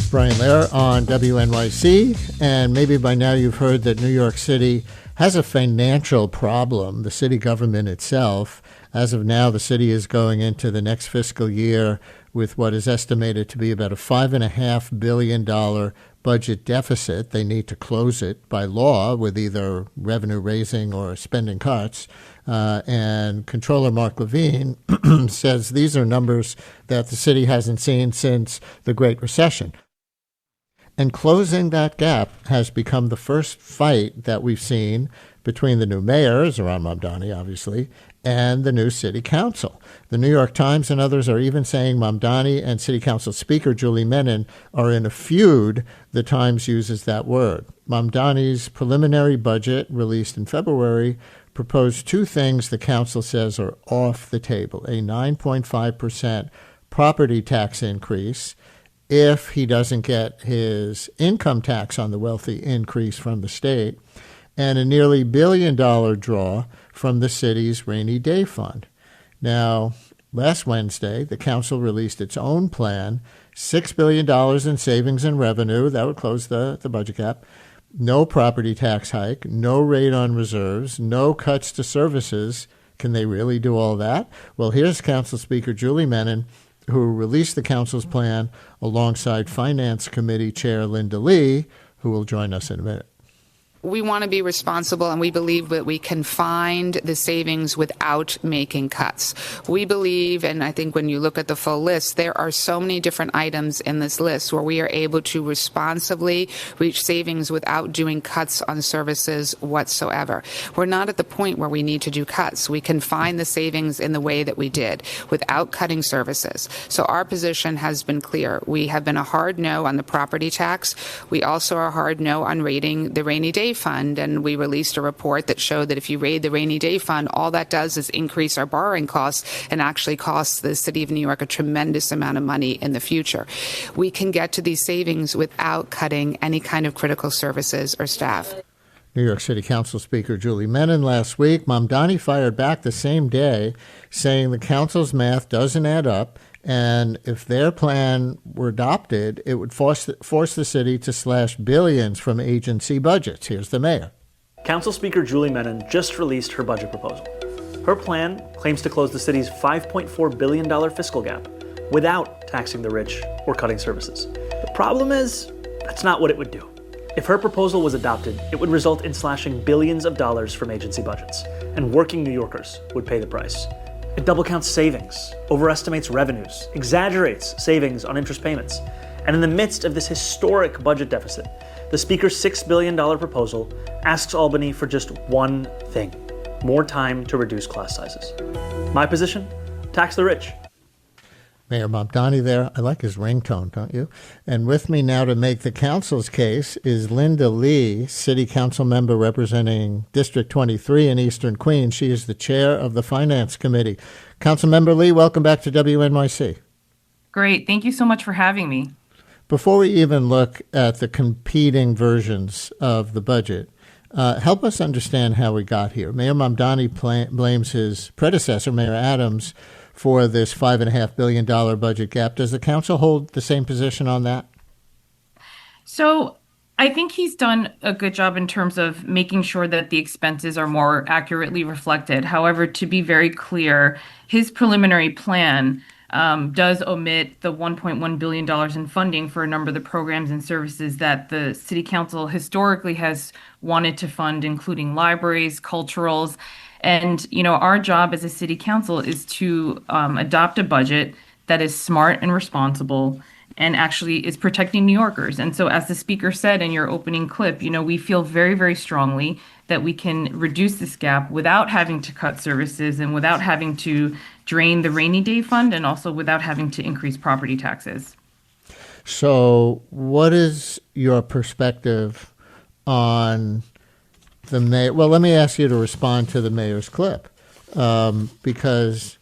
Brian Lehrer on WNYC, and maybe by now you've heard that New York City has a financial problem, the city government itself. As of now, the city is going into the next fiscal year with what is estimated to be about a $5.5 billion budget deficit. They need to close it by law with either revenue raising or spending cuts. And Comptroller Mark Levine says these are numbers that the city hasn't seen since the Great Recession. And closing that gap has become the first fight that we've seen between the new mayor, Zohran Mamdani, obviously, and the new city council. The New York Times and others are even saying Mamdani and city council speaker Julie Menon are in a feud. The Times uses that word. Mamdani's preliminary budget, released in February, proposed two things the council says are off the table: a 9.5% property tax increase if he doesn't get his income tax on the wealthy increase from the state, and a nearly $1 billion draw from the city's rainy day fund. Now, last Wednesday, the council released its own plan, $6 billion in savings and revenue. That would close the budget gap. No property tax hike, no rate on reserves, no cuts to services. Can they really do all that? Well, here's Council Speaker Julie Menon, who released the council's plan alongside Finance Committee Chair Linda Lee, who will join us in a minute. We want to be responsible, and we believe that we can find the savings without making cuts. We believe, and I think when you look at the full list, there are so many different items in this list where we are able to responsibly reach savings without doing cuts on services whatsoever. We're not at the point where we need to do cuts. We can find the savings in the way that we did without cutting services. So our position has been clear. We have been a hard no on the property tax. We also are a hard no on rating the rainy day fund, and we released a report that showed that if you raid the rainy day fund, all that does is increase our borrowing costs and actually costs the city of New York a tremendous amount of money in the future. We can get to these savings without cutting any kind of critical services or staff. New York City Council Speaker Julie Menon last week. Mamdani fired back the same day, saying the council's math doesn't add up, and if their plan were adopted, it would force the city to slash billions from agency budgets. Here's the mayor. Council Speaker Julie Menon just released her budget proposal. Her plan claims to close the city's $5.4 billion fiscal gap without taxing the rich or cutting services. The problem is, that's not what it would do. If her proposal was adopted, it would result in slashing billions of dollars from agency budgets, and working New Yorkers would pay the price. It double counts savings, overestimates revenues, exaggerates savings on interest payments. And in the midst of this historic budget deficit, the Speaker's $6 billion proposal asks Albany for just one thing: more time to reduce class sizes. My position? Tax the rich. Mayor Mamdani there. I like his ringtone, don't you? And with me now to make the council's case is Linda Lee, City Council Member representing District 23 in Eastern Queens. She is the chair of the Finance Committee. Councilmember Lee, welcome back to WNYC. Great. Thank you so much for having me. Before we even look at the competing versions of the budget, help us understand how we got here. Mayor Mamdani blames his predecessor, Mayor Adams, for this $5.5 billion budget gap. Does the council hold the same position on that? So I think he's done a good job in terms of making sure that the expenses are more accurately reflected. However, to be very clear, his preliminary plan does omit the $1.1 billion in funding for a number of the programs and services that the city council historically has wanted to fund, including libraries, culturals. And, our job as a city council is to adopt a budget that is smart and responsible and actually is protecting New Yorkers. And so as the speaker said in your opening clip, we feel very, very strongly that we can reduce this gap without having to cut services and without having to drain the rainy day fund and also without having to increase property taxes. So what is your perspective on the mayor? Well, let me ask you to respond to the mayor's clip, because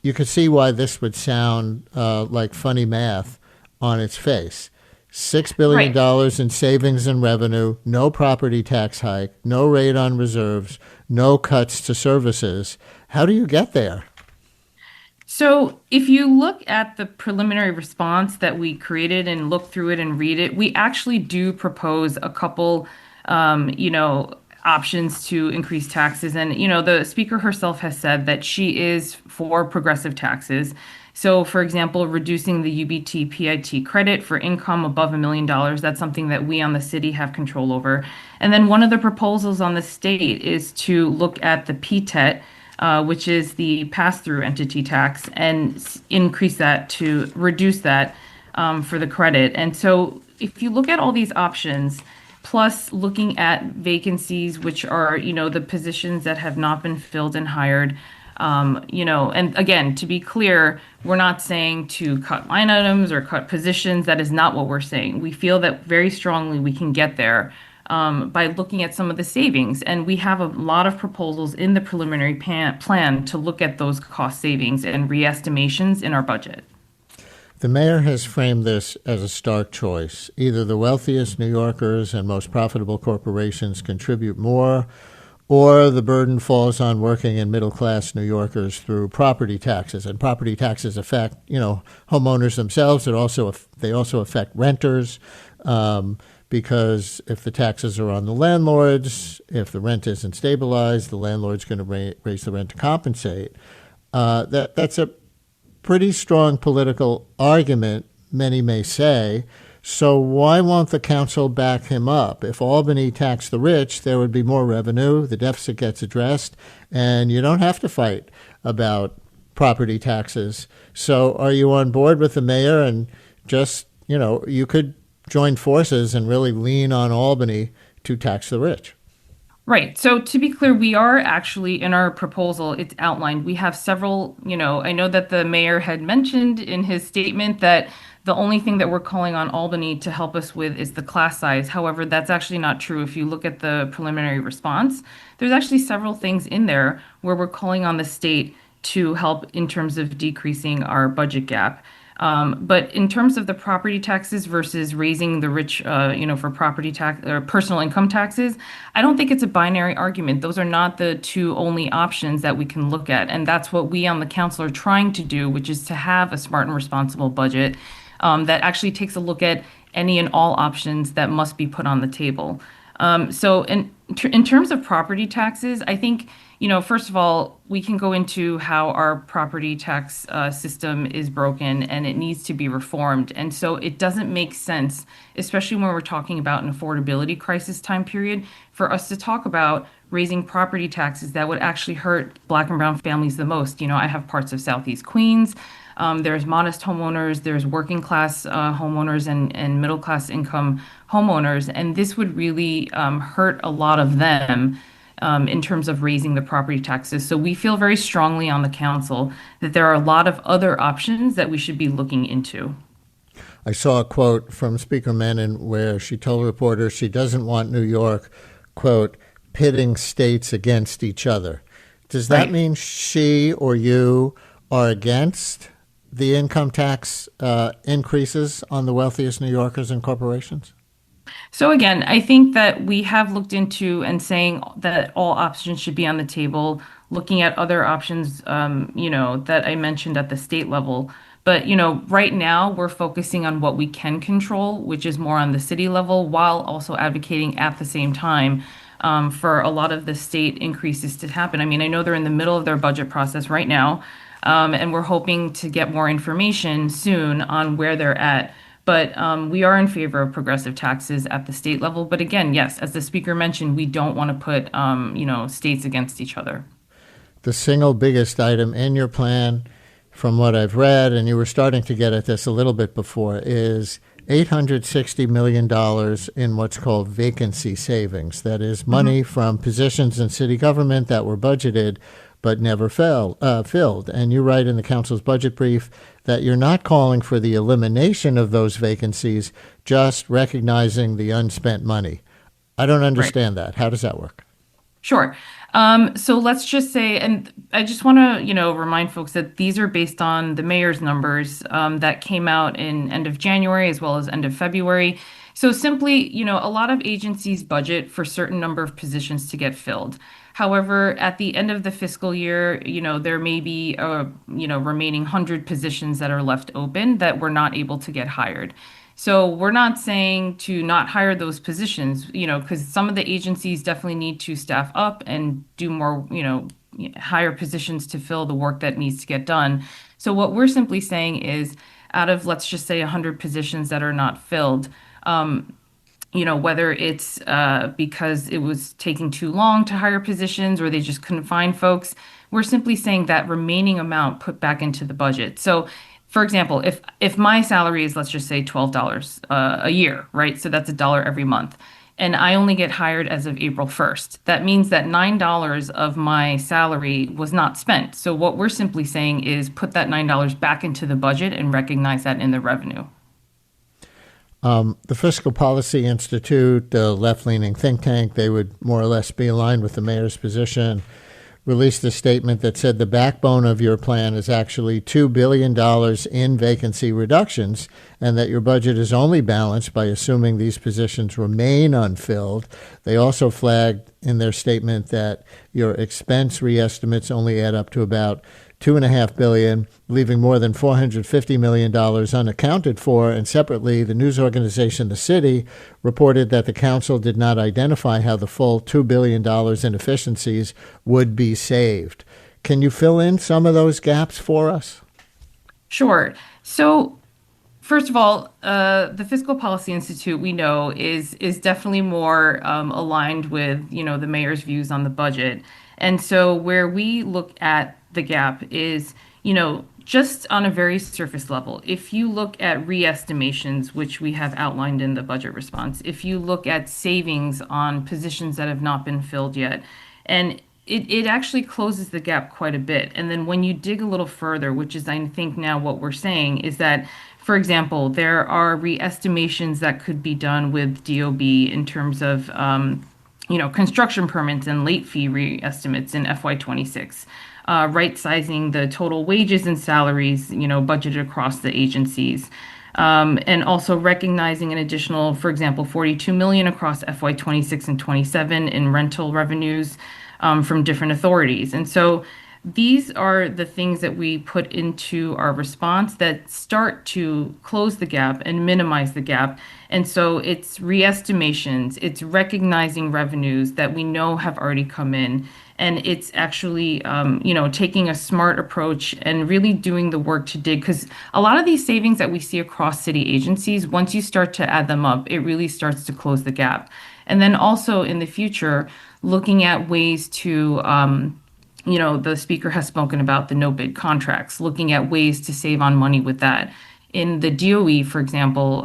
you could see why this would sound like funny math on its face. $6 billion in savings and revenue, no property tax hike, no rate on reserves, no cuts to services. How do you get there? So if you look at the preliminary response that we created and look through it and read it, we actually do propose a couple, options to increase taxes. And, the speaker herself has said that she is for progressive taxes. So, for example, reducing the UBT PIT credit for income above $1 million, that's something that we on the city have control over. And then one of the proposals on the state is to look at the PTET, which is the pass-through entity tax, and increase that to reduce that for the credit. And so if you look at all these options, plus looking at vacancies, which are, the positions that have not been filled and hired, and again, to be clear, we're not saying to cut line items or cut positions. That is not what we're saying. We feel that very strongly we can get there by looking at some of the savings. And we have a lot of proposals in the preliminary plan to look at those cost savings and re-estimations in our budget. The mayor has framed this as a stark choice. Either the wealthiest New Yorkers and most profitable corporations contribute more, or the burden falls on working and middle-class New Yorkers through property taxes. And property taxes affect, homeowners themselves. They also affect renters, because if the taxes are on the landlords, if the rent isn't stabilized, the landlord's going to raise the rent to compensate. That's a pretty strong political argument, many may say. So why won't the council back him up? If Albany taxed the rich, there would be more revenue, the deficit gets addressed, and you don't have to fight about property taxes. So are you on board with the mayor and just, you could join forces and really lean on Albany to tax the rich? Right. So to be clear, we are actually in our proposal, it's outlined. We have several, I know that the mayor had mentioned in his statement that the only thing that we're calling on Albany to help us with is the class size. However, that's actually not true. If you look at the preliminary response, there's actually several things in there where we're calling on the state to help in terms of decreasing our budget gap. But in terms of the property taxes versus raising the rich, for property tax or personal income taxes, I don't think it's a binary argument. Those are not the two only options that we can look at. And that's what we on the council are trying to do, which is to have a smart and responsible budget that actually takes a look at any and all options that must be put on the table. So in terms of property taxes, I think, first of all, we can go into how our property tax system is broken and it needs to be reformed. And so it doesn't make sense, especially when we're talking about an affordability crisis time period, for us to talk about raising property taxes that would actually hurt Black and brown families the most. I have parts of Southeast Queens. There's modest homeowners, there's working class homeowners and middle class income homeowners. And this would really hurt a lot of them in terms of raising the property taxes. So we feel very strongly on the council that there are a lot of other options that we should be looking into. I saw a quote from Speaker Menon where she told reporters she doesn't want New York, quote, pitting states against each other. Does that mean she or you are against the income tax increases on the wealthiest New Yorkers and corporations? So again, I think that we have looked into and saying that all options should be on the table, looking at other options, that I mentioned at the state level. But, right now we're focusing on what we can control, which is more on the city level, while also advocating at the same time for a lot of the state increases to happen. I mean, I know they're in the middle of their budget process right now, and we're hoping to get more information soon on where they're at. But we are in favor of progressive taxes at the state level. But again, yes, as the speaker mentioned, we don't want to put, states against each other. The single biggest item in your plan, from what I've read, and you were starting to get at this a little bit before, is $860 million in what's called vacancy savings. That is money from positions in city government that were budgeted but never filled. And you write in the council's budget brief that you're not calling for the elimination of those vacancies, just recognizing the unspent money. I don't understand that. How does that work? Sure. So let's just say, and I just want to, remind folks that these are based on the mayor's numbers that came out in end of January as well as end of February. So simply, a lot of agencies budget for certain number of positions to get filled. However, at the end of the fiscal year, there may be remaining 100 positions that are left open that we're not able to get hired. So we're not saying to not hire those positions, because some of the agencies definitely need to staff up and do more, higher positions to fill the work that needs to get done. So what we're simply saying is out of, let's just say, 100 positions that are not filled, whether it's because it was taking too long to hire positions or they just couldn't find folks, we're simply saying that remaining amount put back into the budget. So, for example, if my salary is, let's just say, $12 a year, right? So that's $1 every month. And I only get hired as of April 1st. That means that $9 of my salary was not spent. So what we're simply saying is put that $9 back into the budget and recognize that in the revenue. The Fiscal Policy Institute, the left-leaning think tank, they would more or less be aligned with the mayor's position, released a statement that said the backbone of your plan is actually $2 billion in vacancy reductions and that your budget is only balanced by assuming these positions remain unfilled. They also flagged in their statement that your expense re-estimates only add up to about $2.5 billion, leaving more than $450 million unaccounted for. And separately, the news organization The City reported that the council did not identify how the full $2 billion in efficiencies would be saved. Can you fill in some of those gaps for us? Sure. So, first of all, the Fiscal Policy Institute, we know, is definitely more aligned with, the mayor's views on the budget. And so where we look at the gap is, just on a very surface level. If you look at re-estimations, which we have outlined in the budget response, if you look at savings on positions that have not been filled yet, and it actually closes the gap quite a bit. And then when you dig a little further, which is, I think now what we're saying is that, for example, there are re-estimations that could be done with DOB in terms of, construction permits and late fee re-estimates in FY26. Right-sizing the total wages and salaries, budgeted across the agencies. And also recognizing an additional, for example, $42 million across FY26 and 27 in rental revenues from different authorities. And so these are the things that we put into our response that start to close the gap and minimize the gap. And so it's re-estimations, it's recognizing revenues that we know have already come in. And it's actually, taking a smart approach and really doing the work to dig. Because a lot of these savings that we see across city agencies, once you start to add them up, it really starts to close the gap. And then also in the future, looking at ways to, the speaker has spoken about the no bid contracts, looking at ways to save on money with that. In the DOE, for example,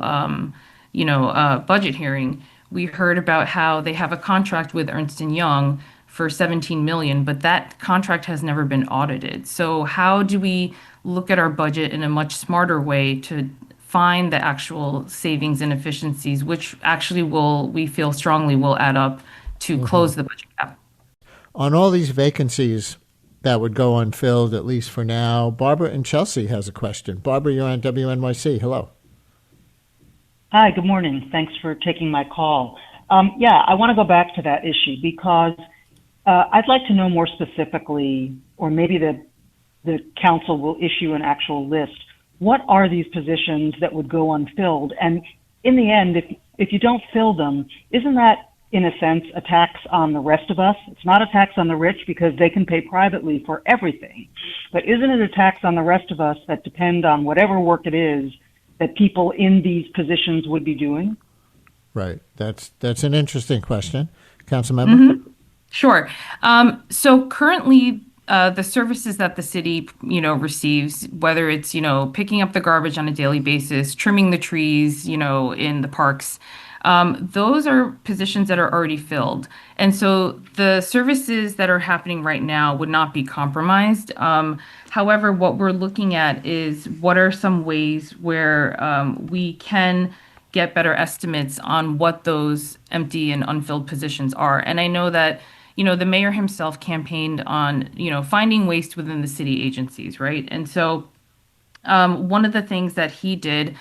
budget hearing, we heard about how they have a contract with Ernst & Young for $17 million, but that contract has never been audited. So how do we look at our budget in a much smarter way to find the actual savings and efficiencies, which actually we feel strongly will add up to close the budget gap? On all these vacancies that would go unfilled, at least for now, Barbara in Chelsea has a question. Barbara, you're on WNYC. Hello. Hi, good morning. Thanks for taking my call. I want to go back to that issue because I'd like to know more specifically, or maybe the council will issue an actual list. What are these positions that would go unfilled? And in the end, if you don't fill them, isn't that, in a sense, a tax on the rest of us? It's not a tax on the rich because they can pay privately for everything. But isn't it a tax on the rest of us that depend on whatever work it is that people in these positions would be doing? Right. That's an interesting question. Council Member? Mm-hmm. Sure. So currently, the services that the city, receives, whether it's, picking up the garbage on a daily basis, trimming the trees, in the parks, those are positions that are already filled. And so the services that are happening right now would not be compromised. However, what we're looking at is what are some ways where we can get better estimates on what those empty and unfilled positions are. And I know that the mayor himself campaigned on, finding waste within the city agencies, right? And so one of the things that he did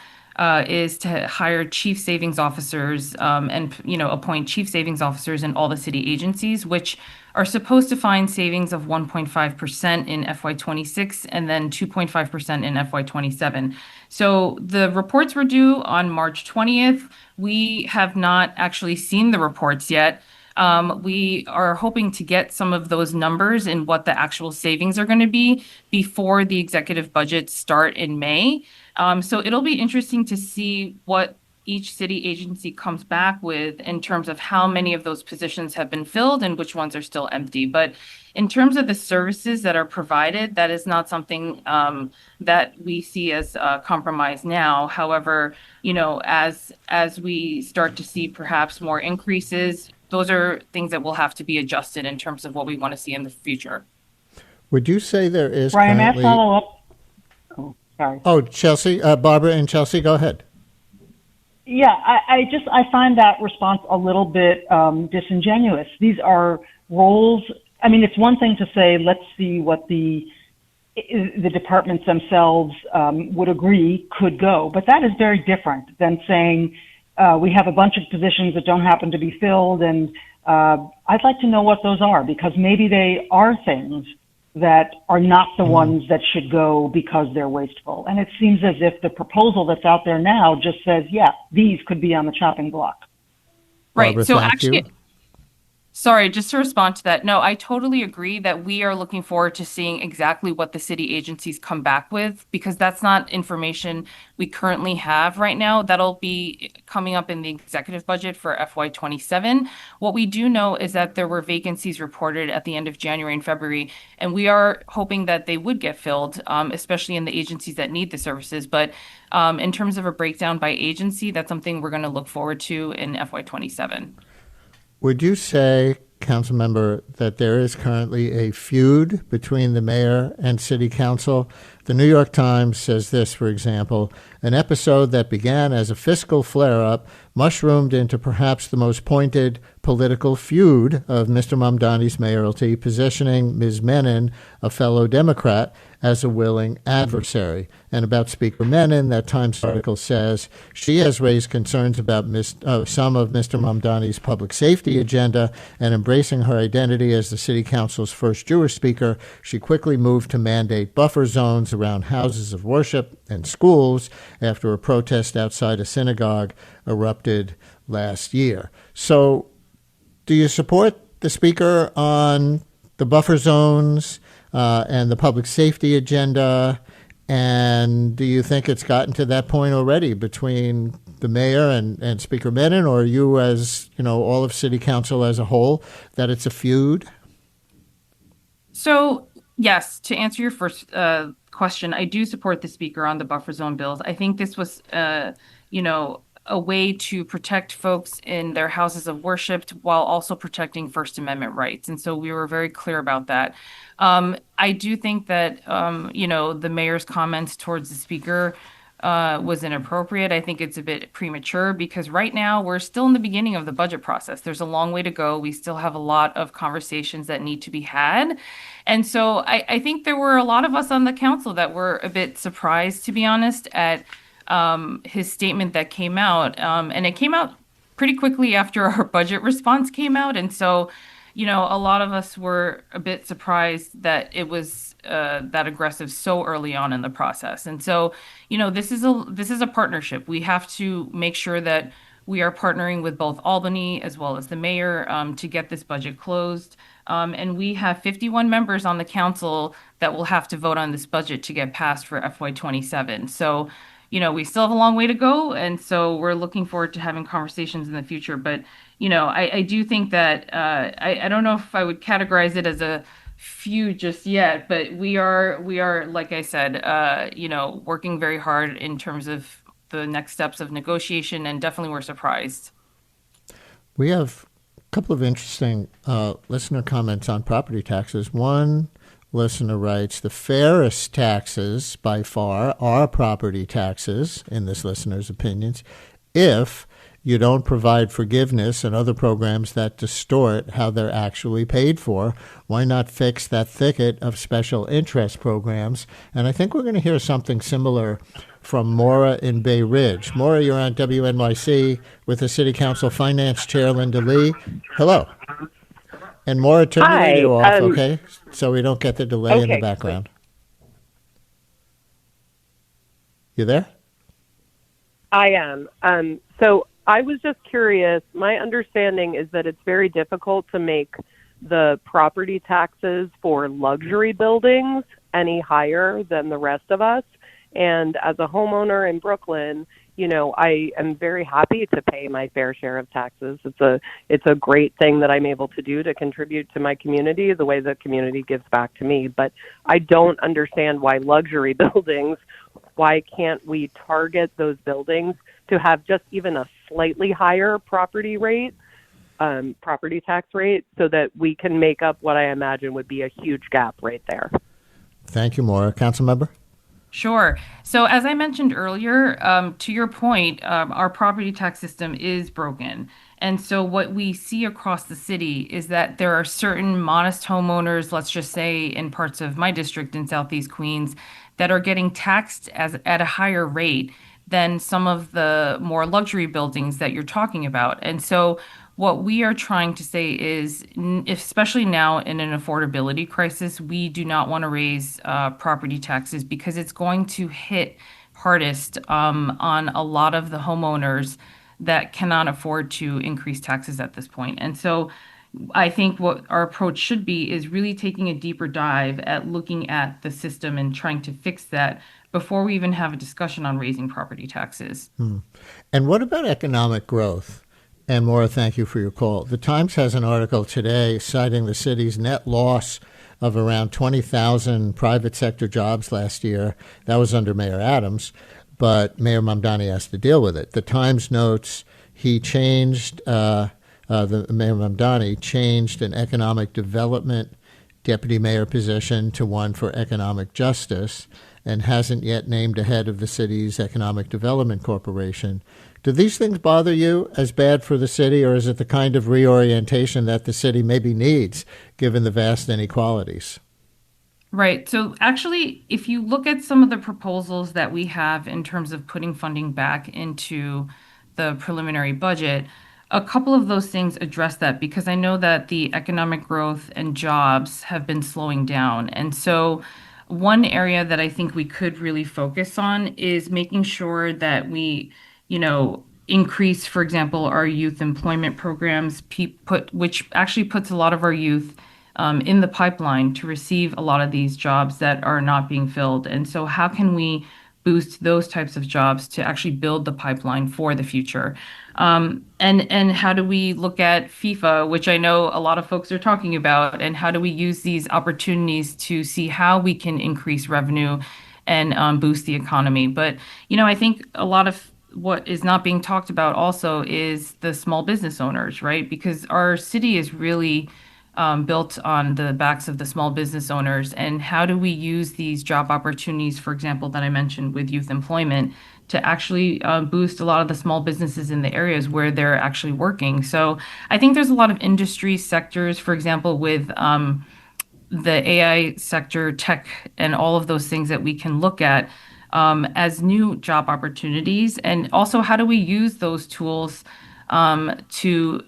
is to hire chief savings officers and appoint chief savings officers in all the city agencies, which are supposed to find savings of 1.5% in FY26 and then 2.5% in FY27. So the reports were due on March 20th. We have not actually seen the reports yet. We are hoping to get some of those numbers and what the actual savings are going to be before the executive budgets start in May. So it'll be interesting to see what each city agency comes back with in terms of how many of those positions have been filled and which ones are still empty. But in terms of the services that are provided, that is not something that we see as compromised now. However, as we start to see perhaps more increases, those are things that will have to be adjusted in terms of what we want to see in the future. Would you say there is Brian, currently... may I follow up? Oh, sorry. Oh, Chelsea, Barbara and Chelsea, go ahead. Yeah, I find that response a little bit disingenuous. These are roles. I mean, it's one thing to say, let's see what the departments themselves would agree could go, but that is very different than saying we have a bunch of positions that don't happen to be filled, and I'd like to know what those are, because maybe they are things that are not the ones that should go because they're wasteful. And it seems as if the proposal that's out there now just says, yeah, these could be on the chopping block. Right. Barbara, so thank actually, you. Sorry, just to respond to that. No, I totally agree that we are looking forward to seeing exactly what the city agencies come back with, because that's not information we currently have right now. That'll be coming up in the executive budget for FY27. What we do know is that there were vacancies reported at the end of January and February, and we are hoping that they would get filled, especially in the agencies that need the services. But in terms of a breakdown by agency, that's something we're going to look forward to in FY27. Would you say, Councilmember, that there is currently a feud between the mayor and city council? The New York Times says this, for example: an episode that began as a fiscal flare-up mushroomed into perhaps the most pointed political feud of Mr. Mamdani's mayoralty, positioning Ms. Menon, a fellow Democrat, as a willing adversary. And about Speaker Menon, that Times article says she has raised concerns about some of Mr. Mamdani's public safety agenda, and embracing her identity as the city council's first Jewish speaker, she quickly moved to mandate buffer zones around houses of worship and schools after a protest outside a synagogue erupted last year. So do you support the speaker on the buffer zones and the public safety agenda? And do you think it's gotten to that point already between the mayor and Speaker Menon, or you, as all of City Council as a whole, that it's a feud? So yes, to answer your first question, I do support the speaker on the buffer zone bills. I think this was a way to protect folks in their houses of worship while also protecting First Amendment rights. And so we were very clear about that. I do think that, the mayor's comments towards the speaker was inappropriate. I think it's a bit premature because right now we're still in the beginning of the budget process. There's a long way to go. We still have a lot of conversations that need to be had. And so I think there were a lot of us on the council that were a bit surprised, to be honest, at his statement that came out. And it came out pretty quickly after our budget response came out. And so, a lot of us were a bit surprised that it was that aggressive so early on in the process. And so, this is a partnership. We have to make sure that we are partnering with both Albany as well as the mayor to get this budget closed. And we have 51 members on the council that will have to vote on this budget to get passed for FY27. So, we still have a long way to go. And so we're looking forward to having conversations in the future. But, I do think that I don't know if I would categorize it as a feud just yet, but we are, like I said, working very hard in terms of the next steps of negotiation, and definitely we're surprised. We have a couple of interesting listener comments on property taxes. One listener writes, the fairest taxes by far are property taxes, in this listener's opinions, if you don't provide forgiveness and other programs that distort how they're actually paid for. Why not fix that thicket of special interest programs? And I think we're going to hear something similar from Maura in Bay Ridge. Maura, you're on WNYC with the City Council Finance Chair, Linda Lee. Hello. And Maura, turn the radio off, okay? So we don't get the delay in the background. You there? I am. So I was just curious. My understanding is that it's very difficult to make the property taxes for luxury buildings any higher than the rest of us. And as a homeowner in Brooklyn, you know, I am very happy to pay my fair share of taxes. It's a great thing that I'm able to do to contribute to my community the way the community gives back to me. But I don't understand why luxury buildings, why can't we target those buildings to have just even a slightly higher property tax rate, so that we can make up what I imagine would be a huge gap right there. Thank you, Maura. Council member? Sure. So as I mentioned earlier, to your point, our property tax system is broken. And so what we see across the city is that there are certain modest homeowners, let's just say in parts of my district in Southeast Queens, that are getting taxed at a higher rate than some of the more luxury buildings that you're talking about. And so what we are trying to say is, especially now in an affordability crisis, we do not want to raise property taxes because it's going to hit hardest on a lot of the homeowners that cannot afford to increase taxes at this point. And so I think what our approach should be is really taking a deeper dive at looking at the system and trying to fix that before we even have a discussion on raising property taxes. And what about economic growth? And Maura, thank you for your call. The Times has an article today citing the city's net loss of around 20,000 private sector jobs last year. That was under Mayor Adams, but Mayor Mamdani has to deal with it. The Times notes he changed, Mayor Mamdani changed an economic development deputy mayor position to one for economic justice and hasn't yet named a head of the city's Economic Development Corporation. Do these things bother you as bad for the city, or is it the kind of reorientation that the city maybe needs, given the vast inequalities? Right. So actually, if you look at some of the proposals that we have in terms of putting funding back into the preliminary budget, a couple of those things address that, because I know that the economic growth and jobs have been slowing down. And so one area that I think we could really focus on is making sure that we increase, for example, our youth employment programs, which actually puts a lot of our youth in the pipeline to receive a lot of these jobs that are not being filled. And so how can we boost those types of jobs to actually build the pipeline for the future? And how do we look at FIFA, which I know a lot of folks are talking about, and how do we use these opportunities to see how we can increase revenue and boost the economy? But, I think a lot of what is not being talked about also is the small business owners, right? Because our city is really built on the backs of the small business owners. And how do we use these job opportunities, for example, that I mentioned with youth employment, to actually boost a lot of the small businesses in the areas where they're actually working? So I think there's a lot of industry sectors, for example, with the AI sector, tech, and all of those things that we can look at as new job opportunities. And also, how do we use those tools to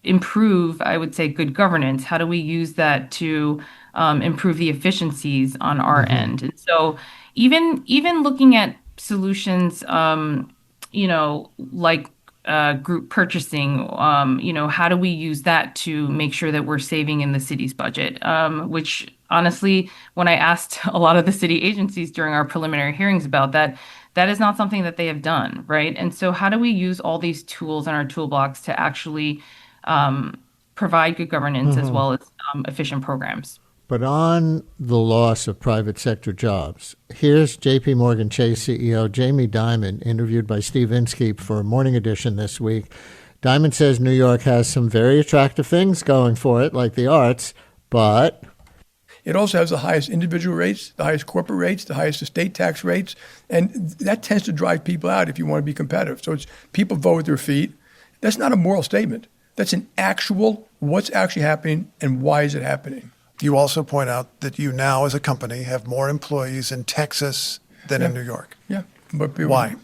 improve, I would say, good governance? How do we use that to improve the efficiencies on our end? And so even looking at solutions, like group purchasing, how do we use that to make sure that we're saving in the city's budget? Which honestly, when I asked a lot of the city agencies during our preliminary hearings about that, that is not something that they have done, right? And so how do we use all these tools in our toolbox to actually provide good governance as well as efficient programs? But on the loss of private sector jobs, here's J.P. Morgan Chase CEO Jamie Dimon, interviewed by Steve Inskeep for Morning Edition this week. Dimon says New York has some very attractive things going for it, like the arts, but it also has the highest individual rates, the highest corporate rates, the highest estate tax rates, and that tends to drive people out if you want to be competitive. So it's people vote with their feet. That's not a moral statement. That's an actual what's actually happening and why is it happening. You also point out that you now, as a company, have more employees in Texas than in New York. Yeah. But why?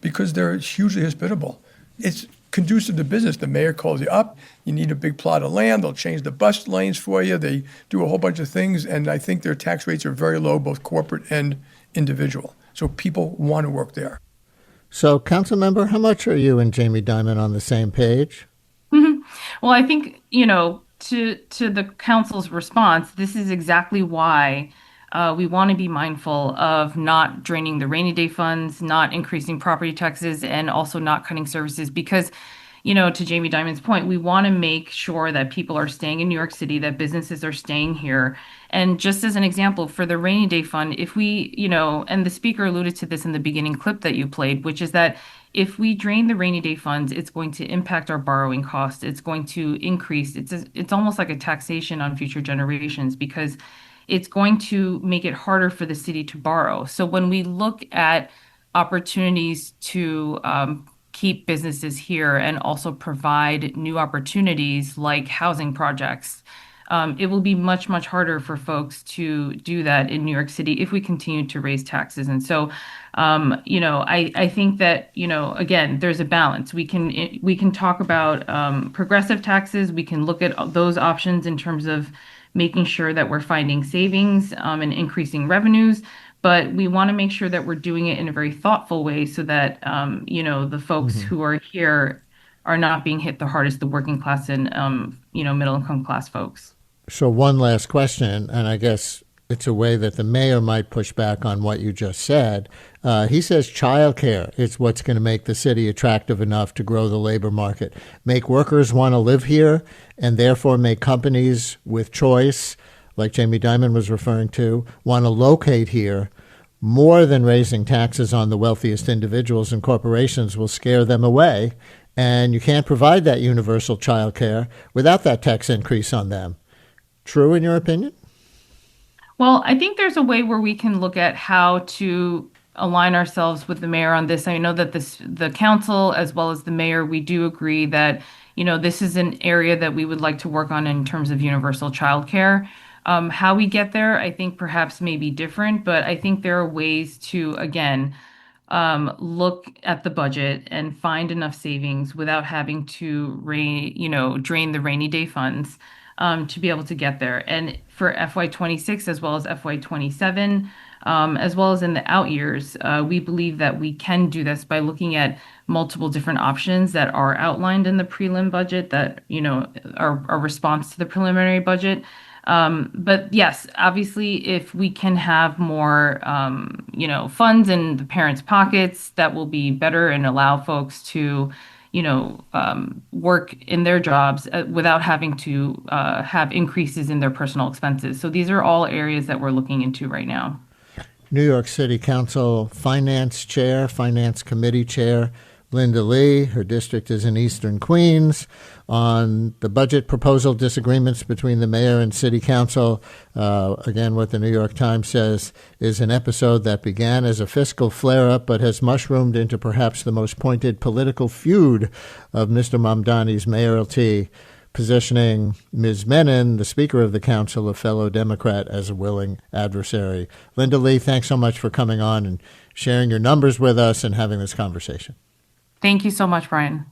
Because they're hugely hospitable. It's conducive to business. The mayor calls you up. You need a big plot of land. They'll change the bus lanes for you. They do a whole bunch of things. And I think their tax rates are very low, both corporate and individual. So people want to work there. So, Council Member, how much are you and Jamie Dimon on the same page? Well, I think, to the council's response, this is exactly why we want to be mindful of not draining the rainy day funds, not increasing property taxes, and also not cutting services because, to Jamie Dimon's point, we want to make sure that people are staying in New York City, that businesses are staying here. And just as an example, for the rainy day fund, if we, and the speaker alluded to this in the beginning clip that you played, which is that if we drain the rainy day funds, it's going to impact our borrowing costs. It's going to increase. It's almost like a taxation on future generations because it's going to make it harder for the city to borrow. So when we look at opportunities to keep businesses here and also provide new opportunities like housing projects, it will be much, much harder for folks to do that in New York City if we continue to raise taxes. And so, I think that, again, there's a balance. We can talk about progressive taxes. We can look at those options in terms of making sure that we're finding savings and increasing revenues. But we want to make sure that we're doing it in a very thoughtful way so that, the folks who are here are not being hit the hardest, the working class and, middle income class folks. So one last question, and I guess it's a way that the mayor might push back on what you just said. He says childcare is what's going to make the city attractive enough to grow the labor market, make workers want to live here, and therefore make companies with choice, like Jamie Dimon was referring to, want to locate here. More than raising taxes on the wealthiest individuals and corporations will scare them away, and you can't provide that universal childcare without that tax increase on them. True in your opinion? Well, I think there's a way where we can look at how to align ourselves with the mayor on this. I know that the council, as well as the mayor, we do agree that, this is an area that we would like to work on in terms of universal childcare. How we get there, I think perhaps may be different, but I think there are ways to, again, look at the budget and find enough savings without having to drain the rainy day funds. To be able to get there. And for FY26 as well as FY27, as well as in the out years, we believe that we can do this by looking at multiple different options that are outlined in the prelim budget that, are a response to the preliminary budget. But yes, obviously, if we can have more, funds in the parents' pockets, that will be better and allow folks to work in their jobs without having to have increases in their personal expenses. So these are all areas that we're looking into right now. New York City Council Finance Committee Chair, Linda Lee. Her district is in Eastern Queens. On the budget proposal disagreements between the mayor and city council, again, what the New York Times says is an episode that began as a fiscal flare-up but has mushroomed into perhaps the most pointed political feud of Mr. Mamdani's mayoralty, positioning Ms. Menon, the Speaker of the Council, a fellow Democrat, as a willing adversary. Linda Lee, thanks so much for coming on and sharing your numbers with us and having this conversation. Thank you so much, Brian.